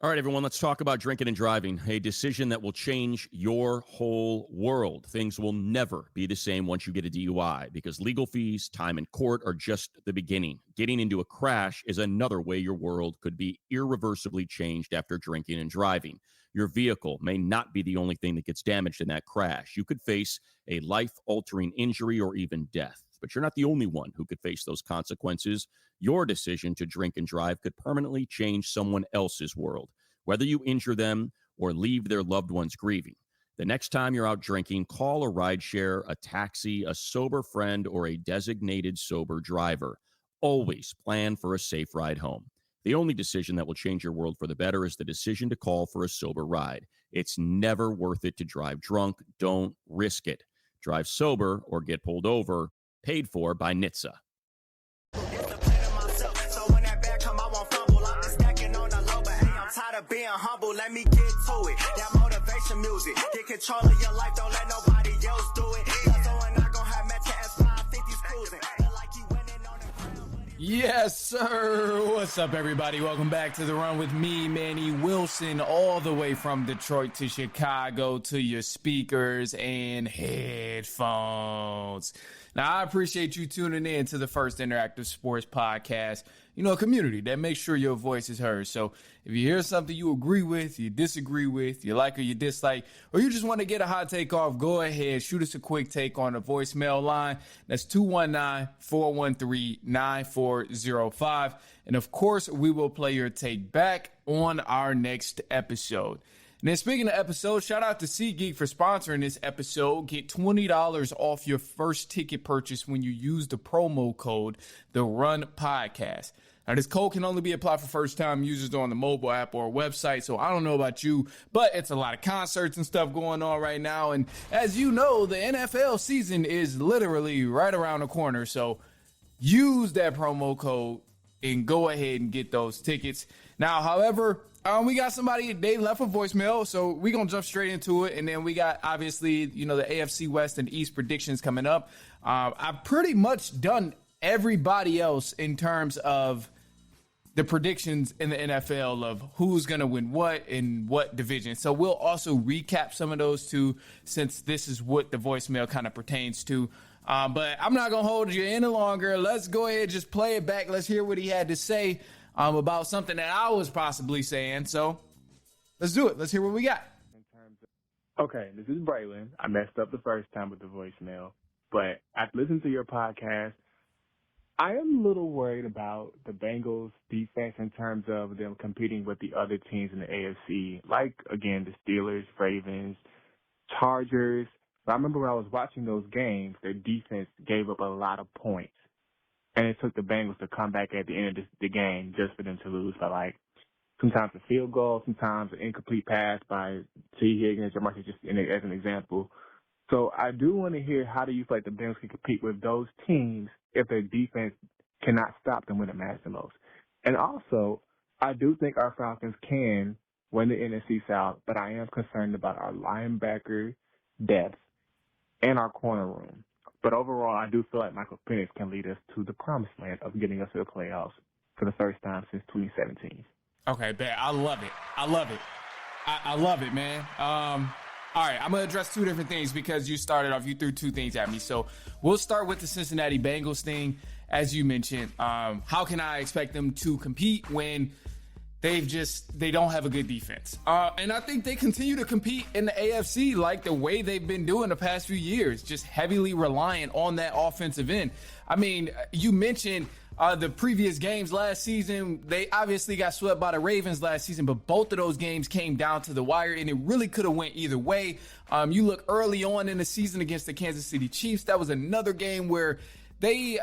All right, everyone, let's talk about drinking and driving, a decision that will change your whole world. Things will never be the same once you get a DUI because legal fees, time in court are just the beginning. Getting into a crash is another way your world could be irreversibly changed after drinking and driving. Your vehicle may not be the only thing that gets damaged in that crash. You could face a life-altering injury or even death. But you're not the only one who could face those consequences. Your decision to drink and drive could permanently change someone else's world, whether you injure them or leave their loved ones grieving. The next time you're out drinking, call a rideshare, a taxi, a sober friend, or a designated sober driver. Always plan for a safe ride home. The only decision that will change your world for the better is the decision to call for a sober ride. It's never worth it to drive drunk. Don't risk it. Drive sober or get pulled over. Paid for by NHTSA. Tired of being humble, let me get to it. That motivation music, get control of your life, don't let nobody else do it. Cause I'm not gonna have Metro S550s cruising. Like you winning on the ground. Yes, sir. What's up, everybody? Welcome back to The Run with me, Manny Wilson, all the way from Detroit to Chicago to your speakers and headphones. Now, I appreciate you tuning in to the first interactive sports podcast, a community that makes sure your voice is heard. So if you hear something you agree with, you disagree with, you like or you dislike, or you just want to get a hot take off, go ahead, shoot us a quick take on the voicemail line. That's 219-413-9405. And of course, we will play your take back on our next episode. And then speaking of episodes, shout out to SeatGeek for sponsoring this episode. Get $20 off your first ticket purchase when you use the promo code The Run Podcast. Now, this code can only be applied for first-time users on the mobile app or website, so I don't know about you, but it's a lot of concerts and stuff going on right now. And as you know, the NFL season is literally right around the corner, so use that promo code and go ahead and get those tickets. Now, however, we got somebody, they left a voicemail, so we're going to jump straight into it. And then we got, obviously, the AFC West and East predictions coming up. I've pretty much done everybody else in terms of the predictions in the NFL of who's going to win what in what division. So we'll also recap some of those too, since this is what the voicemail kind of pertains to. But I'm not going to hold you any longer. Let's go ahead and just play it back. Let's hear what he had to say about something that I was possibly saying. So let's do it. Let's hear what we got. Okay, this is Braylon. I messed up the first time with the voicemail, but after listening to your podcast, I am a little worried about the Bengals defense in terms of them competing with the other teams in the AFC, like, again, the Steelers, Ravens, Chargers. But I remember when I was watching those games, their defense gave up a lot of points. And it took the Bengals to come back at the end of the game just for them to lose by, sometimes a field goal, sometimes an incomplete pass by T. Higgins, or Marcus, just as an example. So I do want to hear, how do you feel like the Bengals can compete with those teams if their defense cannot stop them when it matters the most? And also, I do think our Falcons can win the NFC South, but I am concerned about our linebacker depth and our corner room. But overall, I do feel like Michael Penix can lead us to the promised land of getting us to the playoffs for the first time since 2017. Okay, bet. I love it. I love it. I love it, man. All right, I'm going to address two different things because you started off, you threw two things at me. So we'll start with the Cincinnati Bengals thing. As you mentioned, how can I expect them to compete when they don't have a good defense? And I think they continue to compete in the AFC like the way they've been doing the past few years, just heavily reliant on that offensive end. I mean, you mentioned the previous games last season. They obviously got swept by the Ravens last season, but both of those games came down to the wire, and it really could have went either way. You look early on in the season against the Kansas City Chiefs. That was another game where a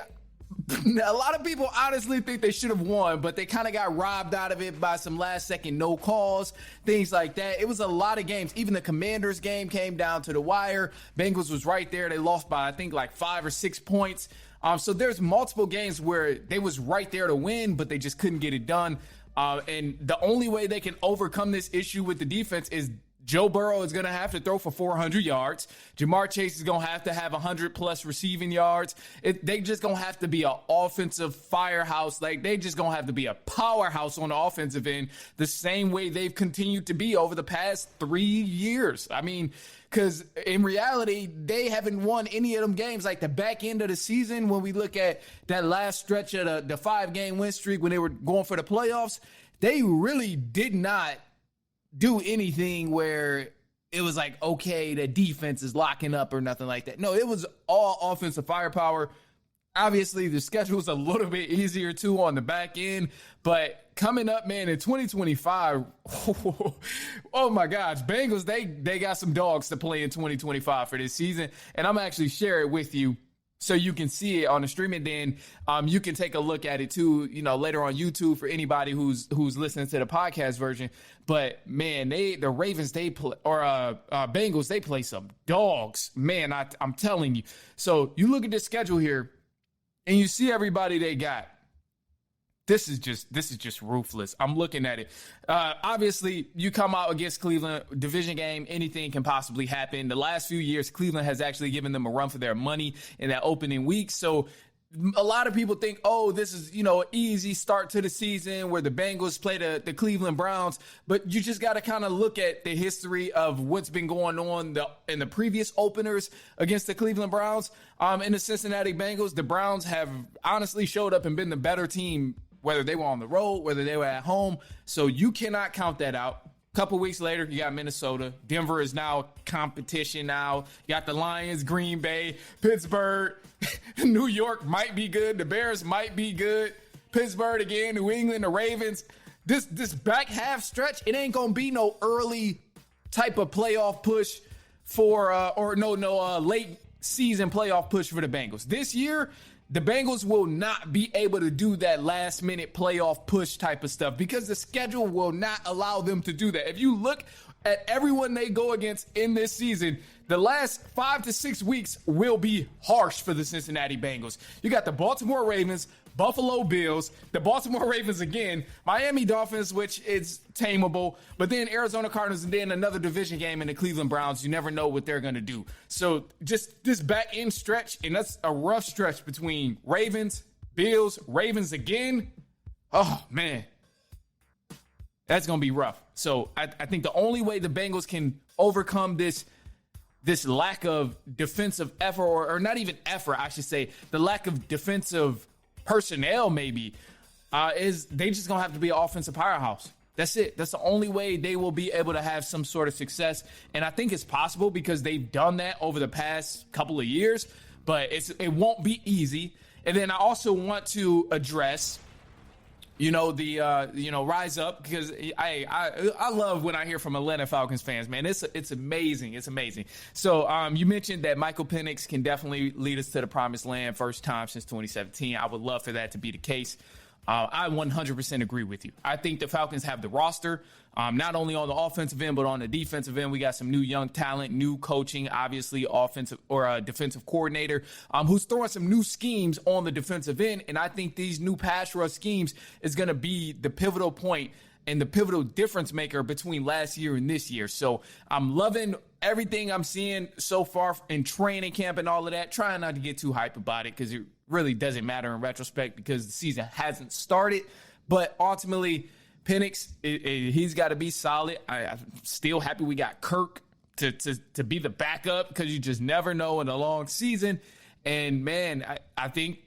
lot of people honestly think they should have won, but they kind of got robbed out of it by some last second no calls, things like that. It was a lot of games. Even the Commanders game came down to the wire. Bengals was right there. They lost by, I think, 5 or 6 points. So there's multiple games where they was right there to win, but they just couldn't get it done. And the only way they can overcome this issue with the defense is Joe Burrow is going to have to throw for 400 yards. Jamar Chase is going to have 100-plus receiving yards. They just going to have to be an offensive firehouse. Like, they just going to have to be a powerhouse on the offensive end the same way they've continued to be over the past 3 years. I mean, because in reality, they haven't won any of them games. Like, the back end of the season, when we look at that last stretch of the 5-game win streak when they were going for the playoffs, they really did not do anything where it was like, okay, the defense is locking up or nothing like that. No, it was all offensive firepower. Obviously, the schedule is a little bit easier, too, on the back end. But coming up, man, in 2025, oh, my gosh, Bengals, they got some dogs to play in 2025 for this season. And I'm actually share it with you so you can see it on the stream, and then you can take a look at it too, later on YouTube for anybody who's listening to the podcast version. But man, the Ravens Bengals, they play some dogs, man. I'm telling you. So you look at the schedule here, and you see everybody they got. This is just ruthless. I'm looking at it. Obviously, you come out against Cleveland, division game, anything can possibly happen. The last few years, Cleveland has actually given them a run for their money in that opening week. So a lot of people think, oh, this is, an easy start to the season where the Bengals play the Cleveland Browns. But you just got to kind of look at the history of what's been going on in the previous openers against the Cleveland Browns. And the Cincinnati Bengals, the Browns have honestly showed up and been the better team, whether they were on the road, whether they were at home. So you cannot count that out. A couple weeks later, you got Minnesota. Denver is now competition now. You got the Lions, Green Bay, Pittsburgh. New York might be good. The Bears might be good. Pittsburgh again, New England, the Ravens. This back half stretch, it ain't going to be no early type of playoff push for late season playoff push for the Bengals. This year, the Bengals will not be able to do that last-minute playoff push type of stuff because the schedule will not allow them to do that. If you look at everyone they go against in this season, the last 5 to 6 weeks will be harsh for the Cincinnati Bengals. You got the Baltimore Ravens, Buffalo Bills, the Baltimore Ravens again, Miami Dolphins, which is tameable, but then Arizona Cardinals, and then another division game in the Cleveland Browns. You never know what they're going to do. So just this back end stretch, and that's a rough stretch between Ravens, Bills, Ravens again. Oh, man. That's going to be rough. So I think the only way the Bengals can overcome this lack of defensive effort, or not even effort, I should say, the lack of defensive personnel maybe, is they just gonna have to be an offensive powerhouse. That's it. That's the only way they will be able to have some sort of success. And I think it's possible because they've done that over the past couple of years, but it won't be easy. And then I also want to address, rise up, because I love when I hear from Atlanta Falcons fans, man. It's amazing. It's amazing. So you mentioned that Michael Penix can definitely lead us to the promised land, first time since 2017. I would love for that to be the case. I 100% agree with you. I think the Falcons have the roster, not only on the offensive end, but on the defensive end. We got some new young talent, new coaching, obviously offensive or a defensive coordinator who's throwing some new schemes on the defensive end. And I think these new pass rush schemes is going to be the pivotal point and the pivotal difference maker between last year and this year. So I'm loving everything I'm seeing so far in training camp and all of that. Trying not to get too hype about it because it really doesn't matter in retrospect because the season hasn't started. But ultimately, Penix, he's got to be solid. I'm still happy we got Kirk to be the backup because you just never know in a long season. And, man, I think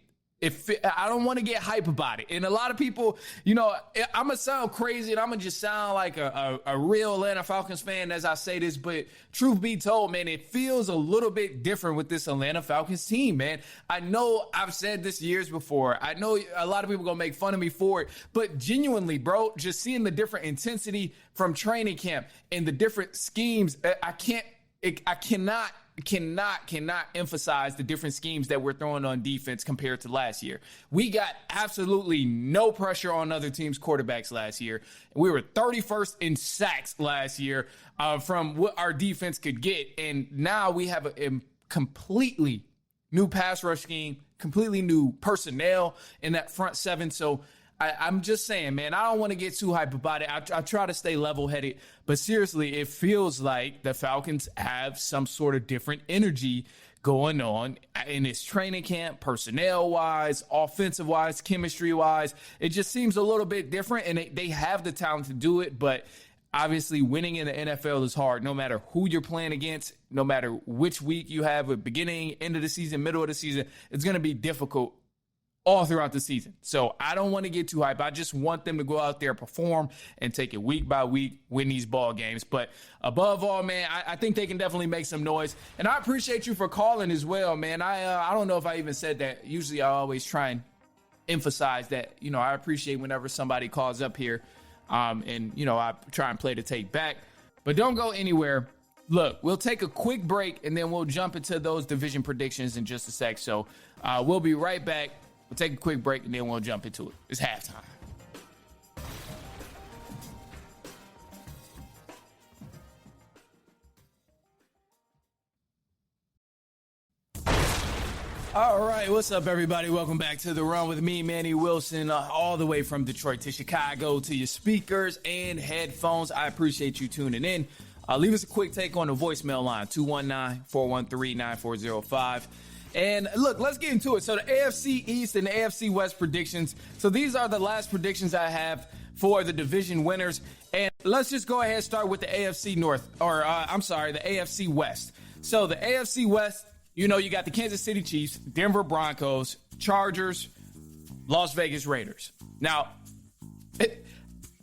I don't want to get hype about it. And a lot of people, I'm going to sound crazy and I'm going to just sound like a real Atlanta Falcons fan as I say this. But truth be told, man, it feels a little bit different with this Atlanta Falcons team, man. I know I've said this years before. I know a lot of people going to make fun of me for it. But genuinely, bro, just seeing the different intensity from training camp and the different schemes, I cannot emphasize the different schemes that we're throwing on defense compared to last year. We got absolutely no pressure on other teams' quarterbacks last year. We were 31st in sacks last year from what our defense could get. And now we have a completely new pass rush scheme, completely new personnel in that front seven. So I'm just saying, man, I don't want to get too hype about it. I try to stay level-headed, but seriously, it feels like the Falcons have some sort of different energy going on in this training camp, personnel-wise, offensive-wise, chemistry-wise. It just seems a little bit different, and they have the talent to do it, but obviously winning in the NFL is hard, no matter who you're playing against, no matter which week you have, at beginning, end of the season, middle of the season. It's going to be difficult all throughout the season. So I don't want to get too hype. I just want them to go out there, perform, and take it week by week, win these ball games. But above all, man, I think they can definitely make some noise. And I appreciate you for calling as well, man. I don't know if I even said that. Usually I always try and emphasize that, I appreciate whenever somebody calls up here. And I try and play the tape back. But don't go anywhere. Look, we'll take a quick break, and then we'll jump into those division predictions in just a sec. So we'll be right back. We'll take a quick break, and then we'll jump into it. It's halftime. All right, what's up, everybody? Welcome back to The Run with me, Manny Wilson, all the way from Detroit to Chicago to your speakers and headphones. I appreciate you tuning in. Leave us a quick take on the voicemail line, 219-413-9405. And look, let's get into it. So the AFC East and the AFC West predictions. So these are the last predictions I have for the division winners. And let's just go ahead and start with the AFC North, the AFC West. So the AFC West, you got the Kansas City Chiefs, Denver Broncos, Chargers, Las Vegas Raiders. Now,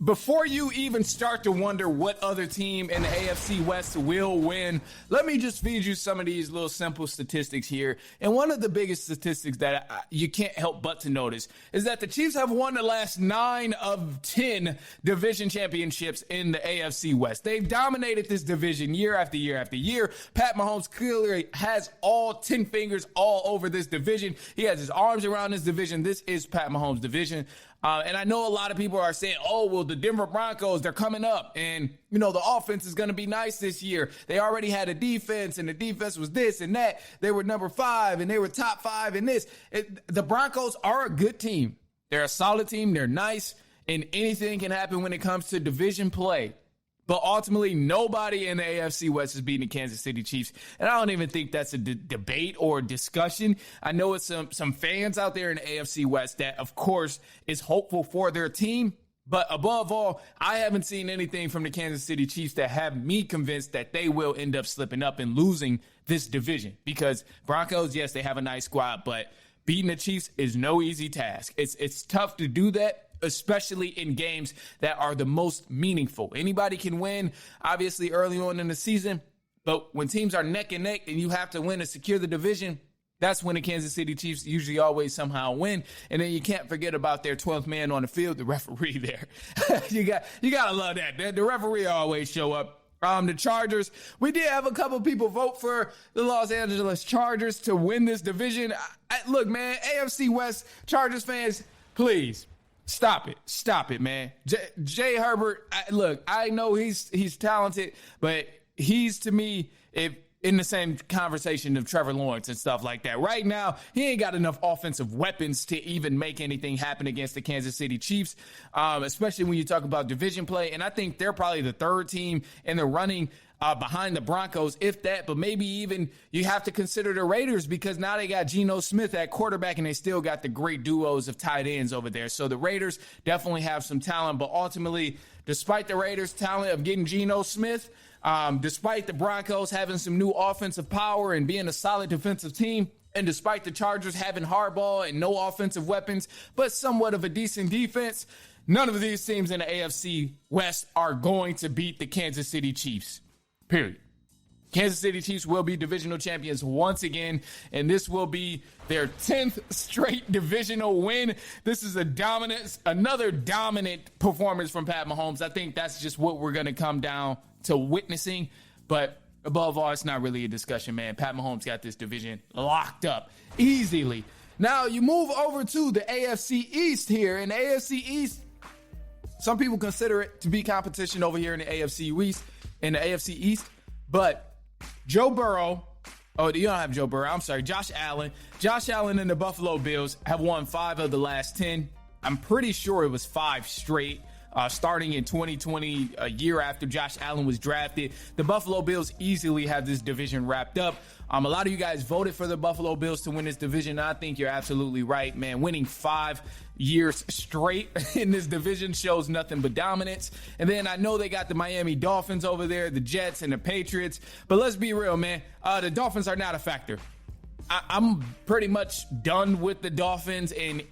before you even start to wonder what other team in the AFC West will win, let me just feed you some of these little simple statistics here. And one of the biggest statistics that you can't help but to notice is that the Chiefs have won the last 9 of 10 division championships in the AFC West. They've dominated this division year after year after year. Pat Mahomes clearly has all 10 fingers all over this division. He has his arms around this division. This is Pat Mahomes' division. And I know a lot of people are saying, oh, well, the Denver Broncos, they're coming up. And, the offense is going to be nice this year. They already had a defense, and the defense was this and that. They were number 5, and they were top 5 in this. The Broncos are a good team. They're a solid team. They're nice. And anything can happen when it comes to division play. But ultimately, nobody in the AFC West is beating the Kansas City Chiefs. And I don't even think that's a debate or discussion. I know it's some fans out there in the AFC West that, of course, is hopeful for their team. But above all, I haven't seen anything from the Kansas City Chiefs that have me convinced that they will end up slipping up and losing this division. Because Broncos, yes, they have a nice squad, but beating the Chiefs is no easy task. It's tough to do that, especially in games that are the most meaningful. Anybody can win, obviously, early on in the season, but when teams are neck and neck and you have to win to secure the division, that's when the Kansas City Chiefs usually always somehow win. And then you can't forget about their 12th man on the field, the referee there. you got to love that. The referee always show up. The Chargers, we did have a couple people vote for the Los Angeles Chargers to win this division. Look, man, AFC West Chargers fans, please. Stop it, man. Jay Herbert, I know he's talented, but he's, to me, in the same conversation of Trevor Lawrence and stuff like that. Right now, he ain't got enough offensive weapons to even make anything happen against the Kansas City Chiefs, especially when you talk about division play. And I think they're probably the third team in the running behind the Broncos, if that, but maybe even you have to consider the Raiders because now they got Geno Smith at quarterback and they still got the great duos of tight ends over there. So the Raiders definitely have some talent, but ultimately, despite the Raiders' talent of getting Geno Smith, despite the Broncos having some new offensive power and being a solid defensive team, and despite the Chargers having Harbaugh and no offensive weapons, but somewhat of a decent defense, none of these teams in the AFC West are going to beat the Kansas City Chiefs. Period. Kansas City Chiefs will be divisional champions once again, and this will be their 10th straight divisional win. This is another dominant performance from Pat Mahomes. I think that's just what we're going to come down to witnessing, but above all, it's not really a discussion, man. Pat Mahomes got this division locked up easily. Now, you move over to the AFC East here. In the AFC East, some people consider it to be competition over here in the AFC East, but Joe Burrow, you don't have Joe Burrow, I'm sorry, Josh Allen. Josh Allen and the Buffalo Bills have won 5 of the last 10 I'm pretty sure it was 5 straight. Starting in 2020, a year after Josh Allen was drafted. The Buffalo Bills easily have this division wrapped up. A lot of you guys voted for the Buffalo Bills to win this division. I think you're absolutely right, man. Winning 5 years straight in this division shows nothing but dominance. And then I know they got the Miami Dolphins over there, the Jets and the Patriots. But let's be real, man. The Dolphins are not a factor. I'm pretty much done with the Dolphins and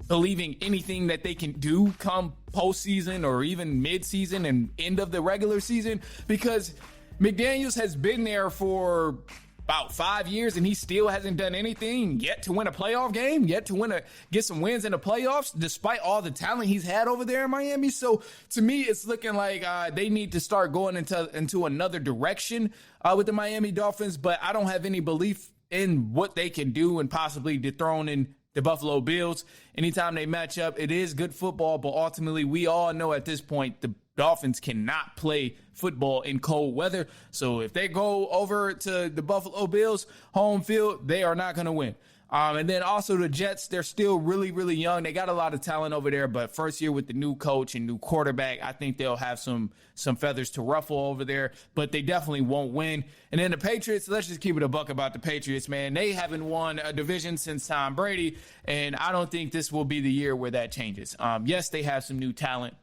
believing anything that they can do come postseason or even midseason and end of the regular season, because McDaniels has been there for about 5 years and he still hasn't done anything yet to win a playoff game, yet to get some wins in the playoffs, despite all the talent he's had over there in Miami. So to me, it's looking like they need to start going into another direction with the Miami Dolphins, but I don't have any belief in what they can do and possibly dethroning the Buffalo Bills. Anytime they match up, it is good football, but ultimately we all know at this point the Dolphins cannot play football in cold weather. So if they go over to the Buffalo Bills home field, they are not going to win. And then also the Jets, they're still really, really young. They got a lot of talent over there, but first year with the new coach and new quarterback, I think they'll have some feathers to ruffle over there, but they definitely won't win. And then the Patriots, let's just keep it a buck about the Patriots, man. They haven't won a division since Tom Brady, and I don't think this will be the year where that changes. Yes, they have some new talent,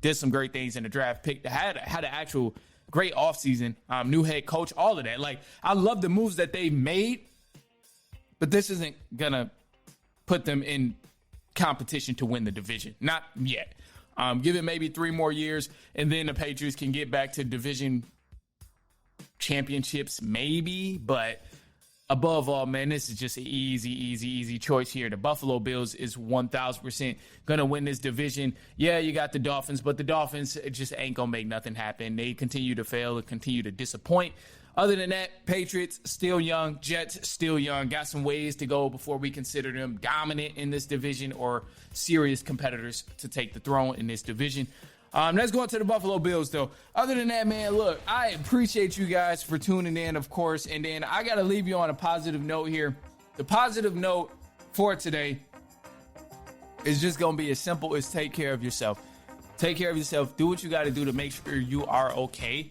did some great things in the draft pick, had an actual great offseason, new head coach, all of that. Like, I love the moves that they made, but this isn't going to put them in competition to win the division. Not yet. Give it maybe 3 more years, and then the Patriots can get back to division championships, maybe. But above all, man, this is just an easy choice here. The Buffalo Bills is 1,000% going to win this division. Yeah, you got the Dolphins, but the Dolphins just ain't going to make nothing happen. They continue to fail and continue to disappoint. Other than that, Patriots still young, Jets still young, got some ways to go before we consider them dominant in this division or serious competitors to take the throne in this division. Let's go on to the Buffalo Bills, though. Other than that, man, look, I appreciate you guys for tuning in, of course, and then I got to leave you on a positive note here. The positive note for today is just going to be as simple as take care of yourself. Take care of yourself. Do what you got to do to make sure you are okay.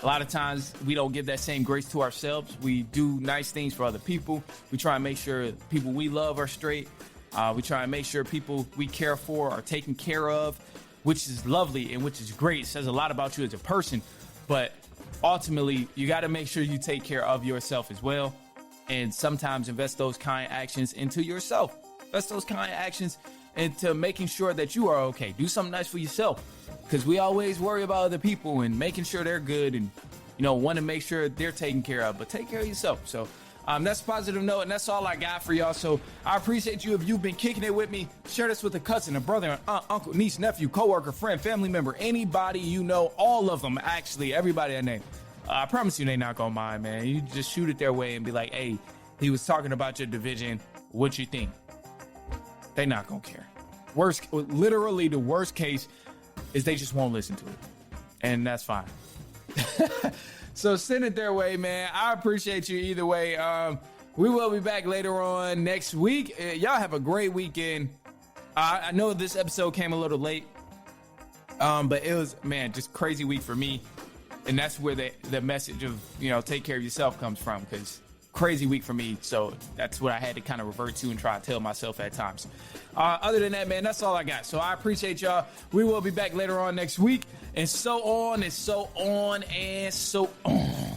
A lot of times we don't give that same grace to ourselves. We do nice things for other people. We try and make sure people we love are straight. We try and make sure people we care for are taken care of, which is lovely and which is great. It says a lot about you as a person. But ultimately, you got to make sure you take care of yourself as well. And sometimes invest those kind actions into yourself. Invest those kind actions into making sure that you are okay. Do something nice for yourself. Because we always worry about other people and making sure they're good and, want to make sure they're taken care of. But take care of yourself. So that's a positive note, and that's all I got for y'all. So I appreciate you if you've been kicking it with me. Share this with a cousin, a brother, an aunt, uncle, niece, nephew, coworker, friend, family member, anybody you know, all of them, actually, everybody I name. I promise you they're not going to mind, man. You just shoot it their way and be like, hey, he was talking about your division. What you think? They're not going to care. Literally the worst case is they just won't listen to it. And that's fine. So send it their way, man. I appreciate you either way. We will be back later on next week. Y'all have a great weekend. I know this episode came a little late. But it was, man, just crazy week for me. And that's where the message of, take care of yourself comes from, because crazy week for me. So that's what I had to kind of revert to and try to tell myself at times. Other than that, man, that's all I got. So I appreciate y'all. We will be back later on next week, and so on and so on and so on.